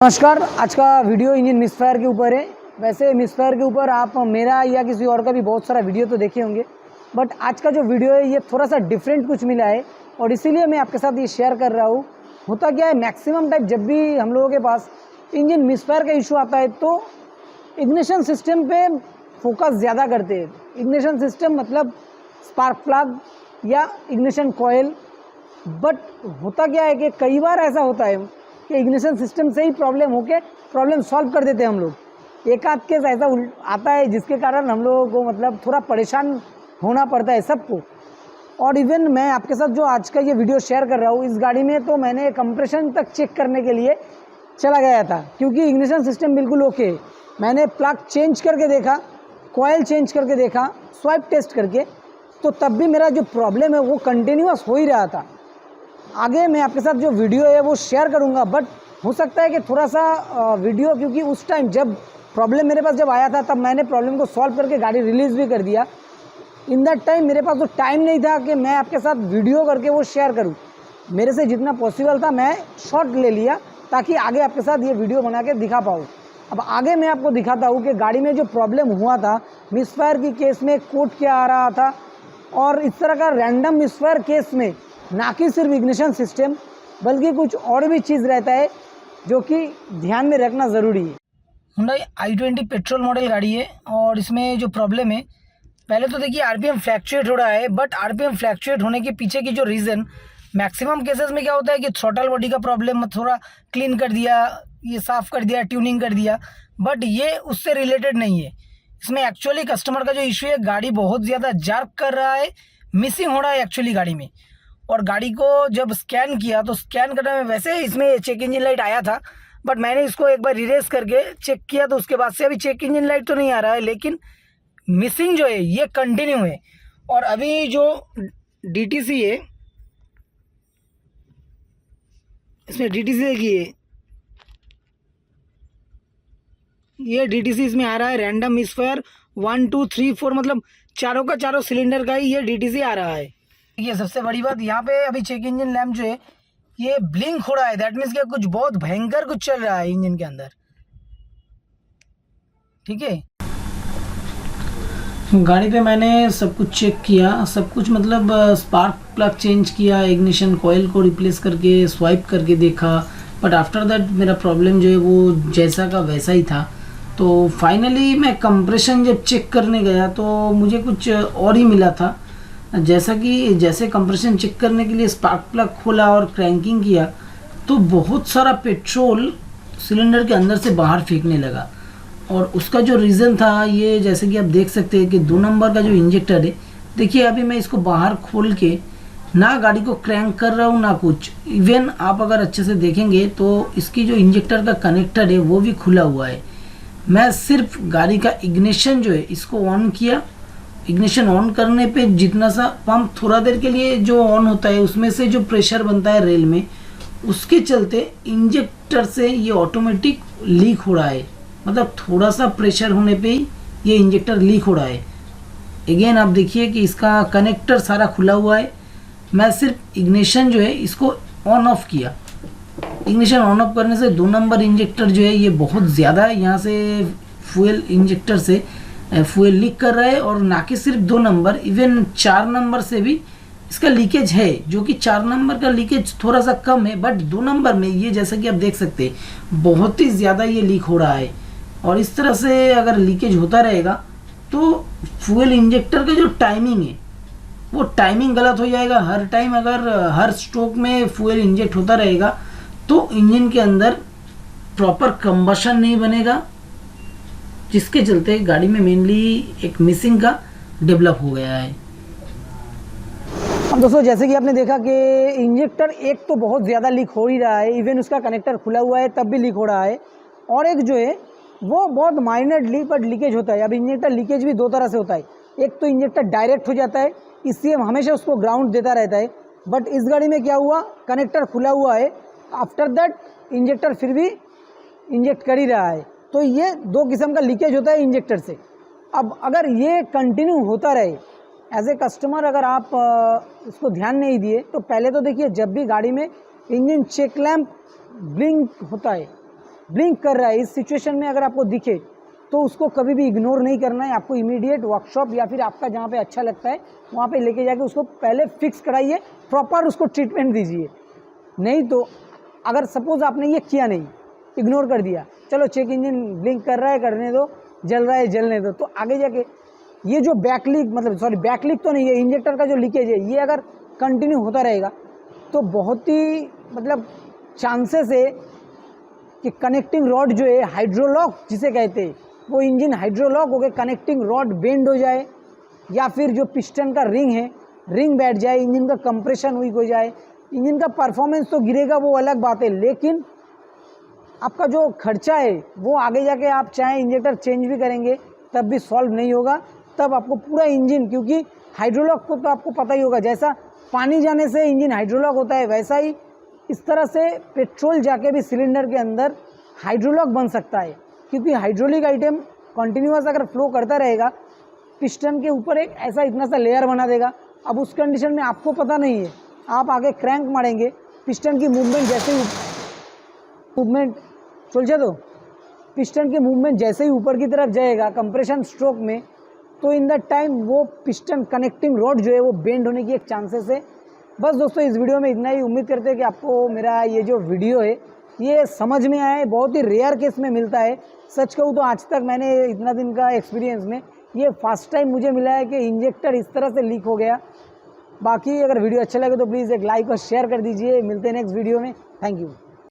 नमस्कार। आज का वीडियो इंजन मिसफायर के ऊपर है। वैसे मिसफायर के ऊपर आप मेरा या किसी और का भी बहुत सारा वीडियो तो देखे होंगे, बट आज का जो वीडियो है ये थोड़ा सा डिफरेंट कुछ मिला है और इसीलिए मैं आपके साथ ये शेयर कर रहा हूँ। होता क्या है, मैक्सिमम टाइम जब भी हम लोगों के पास इंजन मिसफायर का इशू आता है तो इग्निशन सिस्टम पे फोकस ज़्यादा करते हैं। इग्निशन सिस्टम मतलब स्पार्क प्लग या इग्निशन कॉयल। बट होता क्या है कि कई बार ऐसा होता है कि इग्निशन सिस्टम से ही प्रॉब्लम होके प्रॉब्लम सॉल्व कर देते हैं हम लोग। एक आध केस ऐसा आता है जिसके कारण हम लोगों को मतलब थोड़ा परेशान होना पड़ता है सबको। और इवन मैं आपके साथ जो आज का ये वीडियो शेयर कर रहा हूँ, इस गाड़ी में तो मैंने कंप्रेशन तक चेक करने के लिए चला गया था क्योंकि इग्निशन सिस्टम बिल्कुल ओके है। मैंने प्लग चेंज करके देखा, कॉयल चेंज करके देखा, स्वाइप टेस्ट करके, तो तब भी मेरा जो प्रॉब्लम है वो कंटिन्यूअस हो ही रहा था। आगे मैं आपके साथ जो वीडियो है वो शेयर करूंगा, बट हो सकता है कि थोड़ा सा वीडियो, क्योंकि उस टाइम जब प्रॉब्लम मेरे पास जब आया था तब मैंने प्रॉब्लम को सॉल्व करके गाड़ी रिलीज़ भी कर दिया। इन दैट टाइम मेरे पास तो टाइम नहीं था कि मैं आपके साथ वीडियो करके वो शेयर करूं। मेरे से जितना पॉसिबल था मैं शॉर्ट ले लिया ताकि आगे आपके साथ ये वीडियो बना के दिखा पाऊँ। अब आगे मैं आपको दिखाता हूँ कि गाड़ी में जो प्रॉब्लम हुआ था मिसफायर की केस में कोड क्या आ रहा था, और इस तरह का रैंडम मिसफायर केस में ना कि सिर्फ इग्निशन सिस्टम बल्कि कुछ और भी चीज़ रहता है जो कि ध्यान में रखना ज़रूरी है। Hyundai i20 पेट्रोल मॉडल गाड़ी है और इसमें जो प्रॉब्लम है, पहले तो देखिए आरपीएम फ्लैक्चुएट हो रहा है। बट आरपीएम फ्लैक्चुएट होने के पीछे की जो रीज़न, मैक्सिमम केसेस में क्या होता है कि थ्रॉटल बॉडी का प्रॉब्लम थोड़ा क्लीन कर दिया, ये साफ़ कर दिया, ट्यूनिंग कर दिया, बट ये उससे रिलेटेड नहीं है। इसमें एक्चुअली कस्टमर का जो इशू है, गाड़ी बहुत ज़्यादा जार्क कर रहा है, मिसिंग हो रहा है एक्चुअली गाड़ी में। और गाड़ी को जब स्कैन किया तो स्कैन करने में वैसे इसमें चेक इंजन लाइट आया था, बट मैंने इसको एक बार रिरेज करके चेक किया तो उसके बाद से अभी चेक इंजन लाइट तो नहीं आ रहा है, लेकिन मिसिंग जो है ये कंटिन्यू है। और अभी जो डीटीसी है, इसमें डीटीसी देखिए, ये डीटीसी इसमें आ रहा है रैंडम मिसफायर 1 2 3 4, मतलब चारों का चारों सिलेंडर का ही ये डीटीसी आ रहा है। ये सबसे बड़ी बात, यहाँ पे अभी चेक इंजन लैम्प जो है ये ब्लिंक हो रहा है। दैट मीन्स कि कुछ बहुत भयंकर कुछ चल रहा है इंजन के अंदर। ठीक है, गाड़ी पे मैंने सब कुछ चेक किया, सब कुछ मतलब स्पार्क प्लग चेंज किया, इग्निशन कॉयल को रिप्लेस करके स्वाइप करके देखा, बट आफ्टर दैट मेरा प्रॉब्लम जो है वो जैसा का वैसा ही था। तो फाइनली मैं कंप्रेशन जब चेक करने गया तो मुझे कुछ और ही मिला था। जैसे कंप्रेशन चेक करने के लिए स्पार्क प्लग खोला और क्रैंकिंग किया तो बहुत सारा पेट्रोल सिलेंडर के अंदर से बाहर फेंकने लगा। और उसका जो रीज़न था ये, जैसे कि आप देख सकते हैं कि 2 नंबर का जो इंजेक्टर है, देखिए अभी मैं इसको बाहर खोल के ना गाड़ी को क्रैंक कर रहा हूँ ना कुछ। इवन आप अगर अच्छे से देखेंगे तो इसकी जो इंजेक्टर का कनेक्टर है वो भी खुला हुआ है। मैं सिर्फ गाड़ी का इग्निशन जो है इसको ऑन किया। इग्निशन ऑन करने पे जितना सा पंप थोड़ा देर के लिए जो ऑन होता है उसमें से जो प्रेशर बनता है रेल में, उसके चलते इंजेक्टर से ये ऑटोमेटिक लीक हो रहा है। मतलब थोड़ा सा प्रेशर होने पे ही ये इंजेक्टर लीक हो रहा है। अगेन आप देखिए कि इसका कनेक्टर सारा खुला हुआ है। मैं सिर्फ इग्निशन जो है इसको ऑन ऑफ किया। इग्निशन ऑन ऑफ करने से 2 नंबर इंजेक्टर जो है ये बहुत ज़्यादा है, यहाँ से फ्यूल इंजेक्टर से फ्यूल लीक कर रहा है। और ना कि सिर्फ 2 नंबर, इवन 4 नंबर से भी इसका लीकेज है, जो कि 4 नंबर का लीकेज थोड़ा सा कम है, बट 2 नंबर में ये जैसा कि आप देख सकते हैं बहुत ही ज़्यादा ये लीक हो रहा है। और इस तरह से अगर लीकेज होता रहेगा तो फ्यूल इंजेक्टर का जो टाइमिंग है वो टाइमिंग गलत हो जाएगा। हर टाइम अगर हर स्ट्रोक में फ्यूल इंजेक्ट होता रहेगा तो इंजन के अंदर प्रॉपर कंबशन नहीं बनेगा, जिसके चलते गाड़ी में मेनली एक मिसिंग का डेवलप हो गया है। अब दोस्तों जैसे कि आपने देखा कि इंजेक्टर एक तो बहुत ज़्यादा लीक हो ही रहा है, इवन उसका कनेक्टर खुला हुआ है तब भी लीक हो रहा है, और एक जो है वो बहुत माइनरली बट लीकेज होता है। अब इंजेक्टर लीकेज भी 2 तरह से होता है। एक तो इंजेक्टर डायरेक्ट हो जाता है, इसलिए हमेशा उसको ग्राउंड देता रहता है, बट इस गाड़ी में क्या हुआ, कनेक्टर खुला हुआ है, आफ्टर दैट इंजेक्टर फिर भी इंजेक्ट कर ही रहा है। तो ये 2 किस्म का लीकेज होता है इंजेक्टर से। अब अगर ये कंटिन्यू होता रहे, एज ए कस्टमर अगर आप इसको ध्यान नहीं दिए तो पहले तो देखिए जब भी गाड़ी में इंजन चेक लैम्प ब्लिंक होता है ब्लिंक कर रहा है, इस सिचुएशन में अगर आपको दिखे तो उसको कभी भी इग्नोर नहीं करना है। आपको इमीडिएट वर्कशॉप या फिर आपका जहाँ पे अच्छा लगता है वहाँ पे लेके जाके उसको पहले फिक्स कराइए, प्रॉपर उसको ट्रीटमेंट दीजिए। नहीं तो अगर सपोज़ आपने ये किया नहीं, इग्नोर कर दिया, चलो चेक इंजन ब्लिंक कर रहा है करने दो, जल रहा है जलने दो, तो आगे जाके ये जो बैक लीक बैक लीक तो नहीं है, इंजेक्टर का जो लीकेज है ये अगर कंटिन्यू होता रहेगा तो बहुत ही चांसेस है कि कनेक्टिंग रॉड जो है हाइड्रोलॉक जिसे कहते हैं वो इंजन हाइड्रोलॉक हो गए, कनेक्टिंग रॉड बेंड हो जाए, या फिर जो पिस्टन का रिंग है रिंग बैठ जाए, इंजन का कंप्रेशन वीक हो जाए। इंजन का परफॉर्मेंस तो गिरेगा, वो अलग बात है, लेकिन आपका जो खर्चा है वो आगे जाके आप चाहे इंजेक्टर चेंज भी करेंगे तब भी सॉल्व नहीं होगा। तब आपको पूरा इंजन, क्योंकि हाइड्रोलॉक को तो आपको पता ही होगा, जैसा पानी जाने से इंजन हाइड्रोलॉक होता है वैसा ही इस तरह से पेट्रोल जाके भी सिलेंडर के अंदर हाइड्रोलॉक बन सकता है, क्योंकि हाइड्रोलिक आइटम कंटिन्यूअस अगर फ्लो करता रहेगा पिस्टन के ऊपर एक ऐसा इतना सा लेयर बना देगा। अब उस कंडीशन में आपको पता नहीं है, आप आगे क्रैंक मारेंगे, पिस्टन की मूवमेंट जैसे ही मूवमेंट तो पिस्टन की मूवमेंट जैसे ही ऊपर की तरफ जाएगा कंप्रेशन स्ट्रोक में, तो इन दैट टाइम वो पिस्टन कनेक्टिंग रॉड जो है वो बेंड होने की एक चांसेस है। बस दोस्तों इस वीडियो में इतना ही। उम्मीद करते हैं कि आपको मेरा ये जो वीडियो है ये समझ में आया है। बहुत ही रेयर केस में मिलता है, सच कहूँ तो आज तक मैंने इतना दिन का एक्सपीरियंस में ये फर्स्ट टाइम मुझे मिला है कि इंजेक्टर इस तरह से लीक हो गया। बाकी अगर वीडियो अच्छा लगे तो प्लीज़ एक लाइक और शेयर कर दीजिए। मिलते हैं नेक्स्ट वीडियो में। Thank you.